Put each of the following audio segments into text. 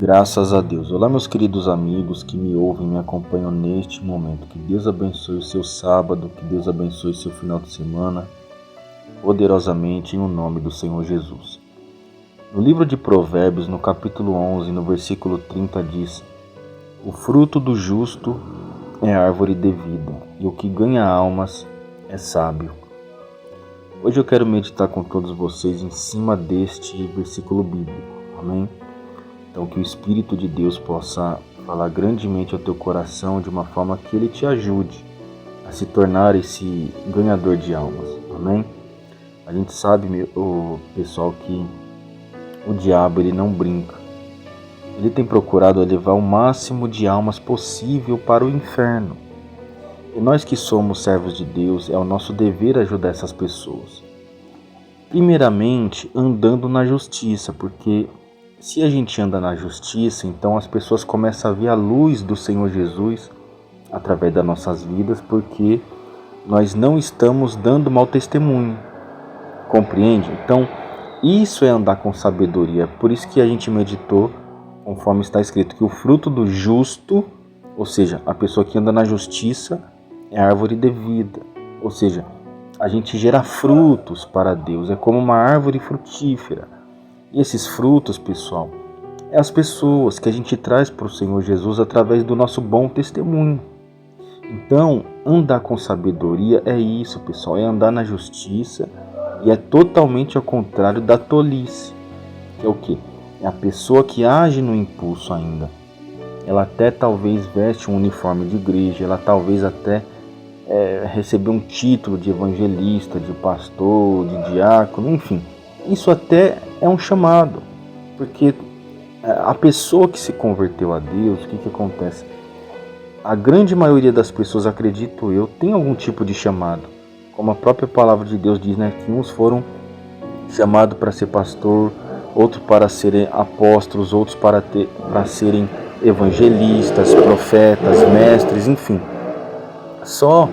Graças a Deus. Olá, meus queridos amigos que me ouvem e me acompanham neste momento. Que Deus abençoe o seu sábado, que Deus abençoe o seu final de semana, poderosamente em o nome do Senhor Jesus. No livro de Provérbios, no capítulo 11, no versículo 30, diz: O fruto do justo é árvore de vida, e o que ganha almas é sábio. Hoje eu quero meditar com todos vocês em cima deste versículo bíblico. Amém? Então que o Espírito de Deus possa falar grandemente ao teu coração de uma forma que ele te ajude a se tornar esse ganhador de almas. Amém? A gente sabe, pessoal, que o diabo ele não brinca. Ele tem procurado levar o máximo de almas possível para o inferno. E nós que somos servos de Deus, é o nosso dever ajudar essas pessoas. Primeiramente, andando na justiça, porque se a gente anda na justiça, então as pessoas começam a ver a luz do Senhor Jesus através das nossas vidas, porque nós não estamos dando mau testemunho. Compreende? Então, isso é andar com sabedoria. Por isso que a gente meditou, conforme está escrito, que o fruto do justo, ou seja, a pessoa que anda na justiça, é árvore de vida. Ou seja, a gente gera frutos para Deus. É como uma árvore frutífera. E esses frutos, pessoal, é as pessoas que a gente traz para o Senhor Jesus através do nosso bom testemunho. Então, andar com sabedoria é isso, pessoal, é andar na justiça e é totalmente ao contrário da tolice. Que é o quê? É a pessoa que age no impulso ainda. Ela até talvez veste um uniforme de igreja, ela talvez até recebeu um título de evangelista, de pastor, de diácono, enfim. Isso até é um chamado, porque a pessoa que se converteu a Deus, o que acontece? A grande maioria das pessoas, acredito eu, tem algum tipo de chamado. Como a própria palavra de Deus diz, né, que uns foram chamados para ser pastor, outros para serem apóstolos, outros para serem evangelistas, profetas, mestres, enfim. Só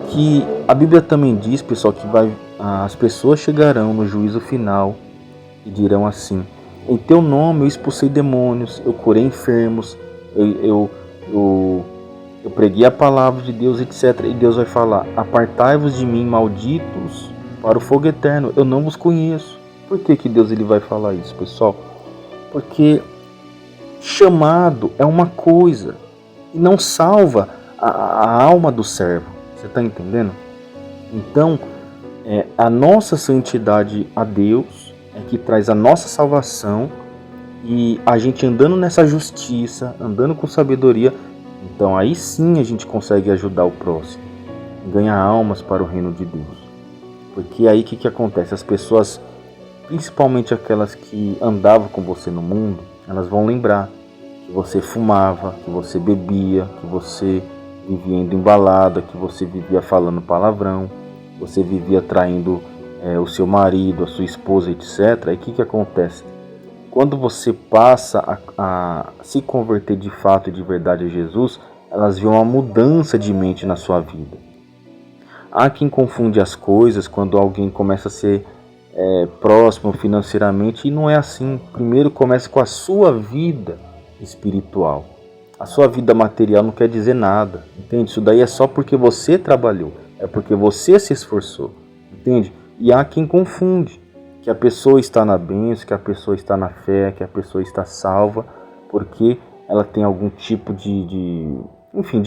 que a Bíblia também diz, pessoal, que as pessoas chegarão no juízo final e dirão assim: em teu nome eu expulsei demônios, eu curei enfermos, eu preguei a palavra de Deus, etc. E Deus vai falar: apartai-vos de mim, malditos, para o fogo eterno, eu não vos conheço. Por que Deus ele vai falar isso, pessoal? Porque chamado é uma coisa e não salva a alma do servo. Você está entendendo? Então, a nossa santidade a Deus é que traz a nossa salvação, e a gente andando nessa justiça, andando com sabedoria, então aí sim a gente consegue ajudar o próximo, ganhar almas para o reino de Deus. Porque aí o que acontece? As pessoas, principalmente aquelas que andavam com você no mundo, elas vão lembrar que você fumava, que você bebia, que você vivia indo em balada, que você vivia falando palavrão, você vivia traindo o seu marido, a sua esposa, etc. E o que acontece? Quando você passa a se converter de fato e de verdade a Jesus, elas veem uma mudança de mente na sua vida. Há quem confunde as coisas quando alguém começa a ser próximo financeiramente, e não é assim. Primeiro começa com a sua vida espiritual. A sua vida material não quer dizer nada, entende? Isso daí é só porque você trabalhou, é porque você se esforçou, entende? E há quem confunde que a pessoa está na bênção, que a pessoa está na fé, que a pessoa está salva, porque ela tem algum tipo de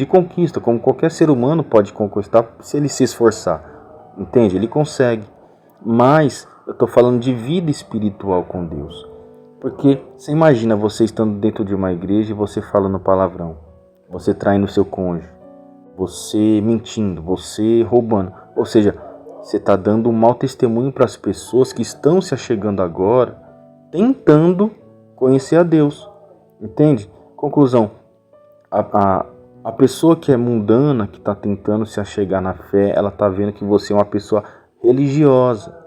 conquista, como qualquer ser humano pode conquistar se ele se esforçar, entende? Ele consegue, mas eu estou falando de vida espiritual com Deus. Porque você imagina você estando dentro de uma igreja e você falando palavrão, você traindo seu cônjuge, você mentindo, você roubando. Ou seja, você está dando um mau testemunho para as pessoas que estão se achegando agora, tentando conhecer a Deus. Entende? Conclusão, a pessoa que é mundana, que está tentando se achegar na fé, ela está vendo que você é uma pessoa religiosa.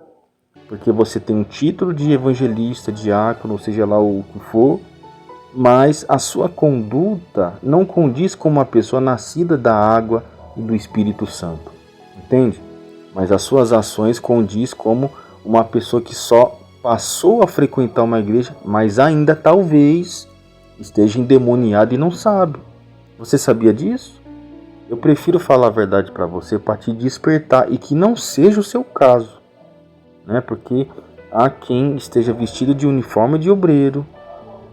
Porque você tem um título de evangelista, diácono, ou seja lá o que for, mas a sua conduta não condiz com uma pessoa nascida da água e do Espírito Santo, entende? Mas as suas ações condiz como uma pessoa que só passou a frequentar uma igreja, mas ainda talvez esteja endemoniado e não sabe. Você sabia disso? Eu prefiro falar a verdade para você para te despertar e que não seja o seu caso, né? Porque há quem esteja vestido de uniforme de obreiro,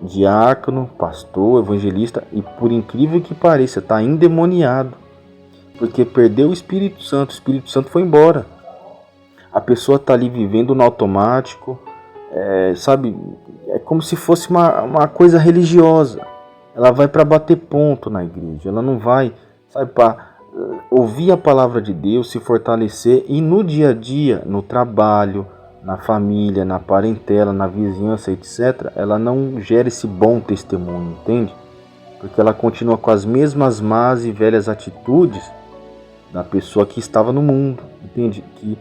diácono, pastor, evangelista e por incrível que pareça está endemoniado, porque perdeu o Espírito Santo foi embora. A pessoa está ali vivendo no automático, sabe? É como se fosse uma coisa religiosa. Ela vai para bater ponto na igreja, ela não vai, sabe, para ouvir a palavra de Deus, se fortalecer e no dia a dia, no trabalho, na família, na parentela, na vizinhança, etc., ela não gera esse bom testemunho, entende? Porque ela continua com as mesmas más e velhas atitudes da pessoa que estava no mundo, entende? Que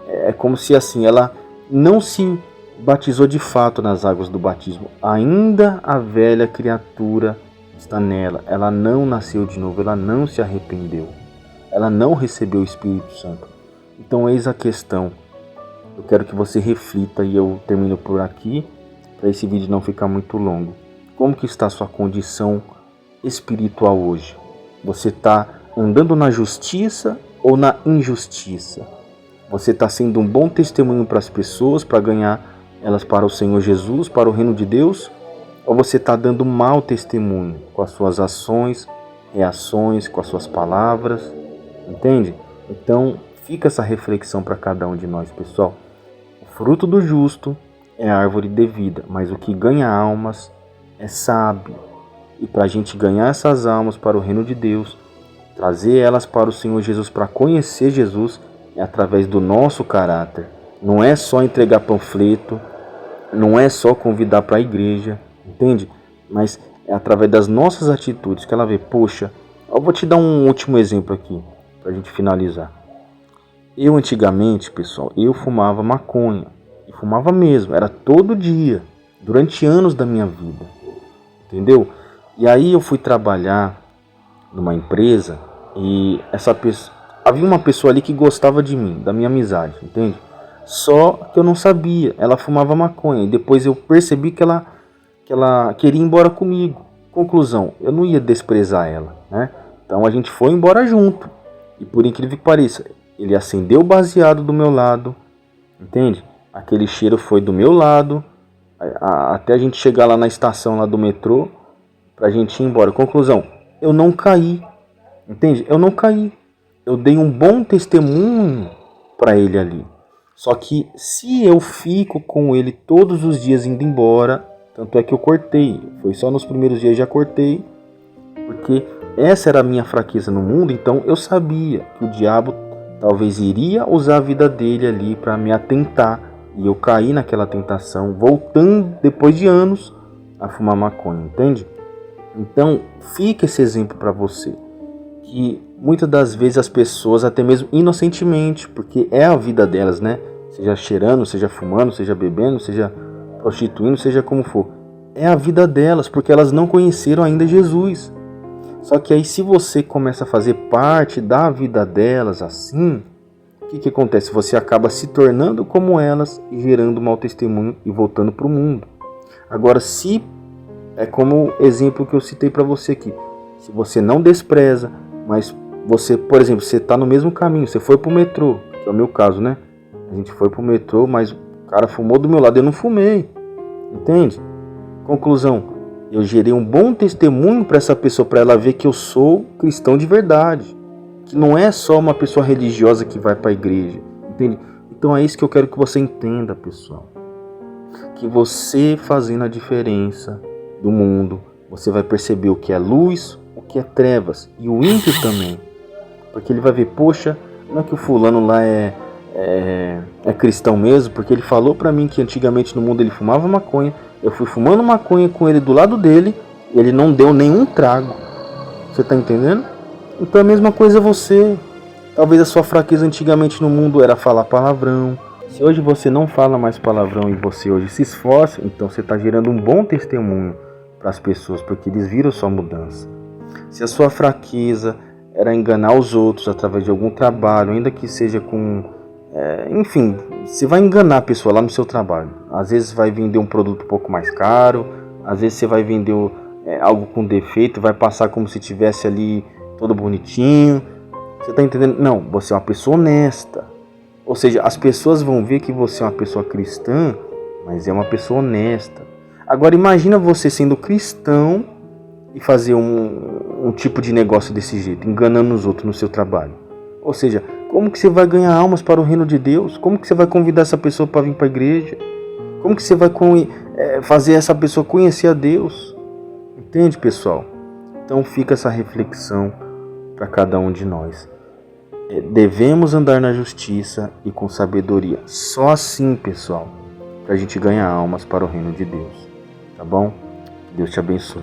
é como se assim, ela não se batizou de fato nas águas do batismo. Ainda a velha criatura está nela. Ela não nasceu de novo, ela não se arrependeu. Ela não recebeu o Espírito Santo. Então eis a questão. Eu quero que você reflita e eu termino por aqui, para esse vídeo não ficar muito longo. Como que está a sua condição espiritual hoje? Você está andando na justiça ou na injustiça? Você está sendo um bom testemunho para as pessoas, para ganhar elas para o Senhor Jesus, para o reino de Deus? Ou você está dando mau testemunho com as suas ações, reações, com as suas palavras? Entende? Então, fica essa reflexão para cada um de nós, pessoal. O fruto do justo é a árvore de vida, mas o que ganha almas é sábio. E para a gente ganhar essas almas para o reino de Deus, trazer elas para o Senhor Jesus, para conhecer Jesus, é através do nosso caráter. Não é só entregar panfleto, não é só convidar para a igreja, entende? Mas é através das nossas atitudes que ela vê, poxa, eu vou te dar um último exemplo aqui, para a gente finalizar. Eu antigamente, pessoal, eu fumava maconha, e fumava mesmo, era todo dia, durante anos da minha vida, entendeu? E aí eu fui trabalhar numa empresa e havia uma pessoa ali que gostava de mim, da minha amizade, entende? Só que eu não sabia, ela fumava maconha. E depois eu percebi que ela queria ir embora comigo. Conclusão, eu não ia desprezar ela, né? Então a gente foi embora junto. E por incrível que pareça, ele acendeu o baseado do meu lado, entende? Aquele cheiro foi do meu lado, até a gente chegar lá na estação lá do metrô, pra gente ir embora. Conclusão, eu não caí, entende? Eu não caí. Eu dei um bom testemunho para ele ali. Só que se eu fico com ele todos os dias indo embora, tanto é que eu cortei, foi só nos primeiros dias já cortei, porque essa era a minha fraqueza no mundo, então eu sabia que o diabo talvez iria usar a vida dele ali para me atentar, e eu caí naquela tentação, voltando depois de anos a fumar maconha, entende? Então fica esse exemplo para você, que muitas das vezes as pessoas, até mesmo inocentemente, porque é a vida delas, né? Seja cheirando, seja fumando, seja bebendo, seja prostituindo, seja como for. É a vida delas, porque elas não conheceram ainda Jesus. Só que aí se você começa a fazer parte da vida delas assim, o que acontece? Você acaba se tornando como elas e gerando mau testemunho e voltando para o mundo. Agora, se é como o exemplo que eu citei para você aqui, se você não despreza, mas você, por exemplo, você está no mesmo caminho, você foi para o metrô, que é o meu caso, né? A gente foi para o metrô, mas o cara fumou do meu lado, eu não fumei, entende? Conclusão, eu gerei um bom testemunho para essa pessoa, para ela ver que eu sou cristão de verdade, que não é só uma pessoa religiosa que vai para a igreja, entende? Então é isso que eu quero que você entenda, pessoal, que você fazendo a diferença do mundo, você vai perceber o que é luz, o que é trevas, e o ímpio também, porque ele vai ver, poxa, não é que o fulano lá é cristão mesmo, porque ele falou pra mim que antigamente no mundo ele fumava maconha, eu fui fumando maconha com ele do lado dele, e ele não deu nenhum trago. Você tá entendendo? Então a mesma coisa você. Talvez a sua fraqueza antigamente no mundo era falar palavrão. Se hoje você não fala mais palavrão e você hoje se esforça, então você está gerando um bom testemunho para as pessoas, porque eles viram sua mudança. Se a sua fraqueza era enganar os outros através de algum trabalho, ainda que seja com... enfim, você vai enganar a pessoa lá no seu trabalho. Às vezes vai vender um produto um pouco mais caro, às vezes você vai vender algo com defeito, vai passar como se tivesse ali todo bonitinho. Você tá entendendo? Não, você é uma pessoa honesta. Ou seja, as pessoas vão ver que você é uma pessoa cristã, mas é uma pessoa honesta. Agora imagina você sendo cristão e fazer um tipo de negócio desse jeito, enganando os outros no seu trabalho. Ou seja, como que você vai ganhar almas para o reino de Deus? Como que você vai convidar essa pessoa para vir para a igreja? Como que você vai fazer essa pessoa conhecer a Deus? Entende, pessoal? Então fica essa reflexão para cada um de nós. Devemos andar na justiça e com sabedoria. Só assim, pessoal, para a gente ganhar almas para o reino de Deus. Tá bom? Deus te abençoe.